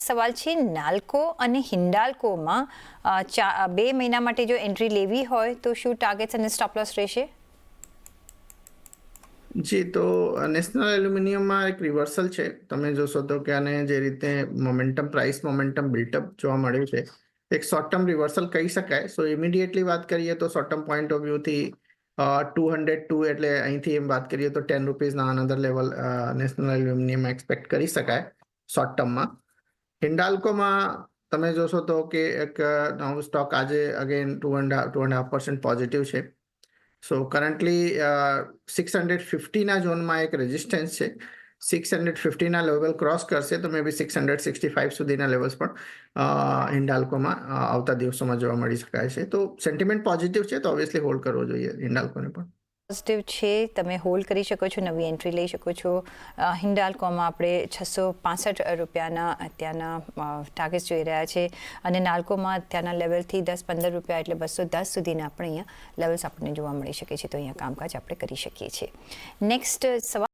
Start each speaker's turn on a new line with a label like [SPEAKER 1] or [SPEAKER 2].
[SPEAKER 1] સવાલ છે નાલ્કો અને હિન્ડાલ્કોમાં 2 મહિના માટે જો એન્ટ્રી લેવી હોય તો શું ટાર્ગેટ્સ અને સ્ટોપ લોસ રહેશે?
[SPEAKER 2] જી, તો નેશનલ એલ્યુમિનિયમમાં એક રિવર્સલ છે. તમે જોશો તો કે આને જે રીતે પ્રાઇસ મોમેન્ટમ બિલ્ટઅપ જોવા મળ્યું છે, એક શોર્ટ ટર્મ રિવર્સલ કહી શકાય. સો ઇમિડિયેટલી વાત કરીએ તો શોર્ટ ટર્મ પોઈન્ટ ઓફ વ્યૂથી 202 એટલે અહીંથી એમ વાત કરીએ તો ₹10 another level national aluminium expect કરી શકાય શોર્ટ ટર્મમાં. હિન્ડાલ્કોમાં તમે જોશો તો કે એક નવો સ્ટોક આજે અગેન 2.5% પોઝિટિવ છે. સો કરન્ટલી 650ના ઝોનમાં એક રેઝિસ્ટન્સ છે. 650ના લેવલ ક્રોસ કરશે તો મે બી 665 સુધીના લેવલ્સ પણ હિન્ડાલ્કોમાં આવતા દિવસોમાં જોવા મળી શકાય છે. તો સેન્ટિમેન્ટ પોઝિટિવ છે, તો ઓબ્વિયસલી હોલ્ડ કરવો જોઈએ હિન્ડાલ્કોને પણ.
[SPEAKER 1] પોઝિટિવ છે, તમે હોલ્ડ કરી શકો છો, નવી એન્ટ્રી લઈ શકો છો. હિન્ડાલ્કોમાં આપણે ₹665 અત્યારના ટાર્ગેટ્સ જોઈ રહ્યા છે અને નાલ્કોમાં અત્યારના લેવલથી ₹10-15 એટલે ₹210 સુધીના આપણે અહીંયા લેવલ્સ આપણને જોવા મળી શકે છે. તો અહીંયા કામકાજ આપણે કરી શકીએ છીએ. નેક્સ્ટ સવાલ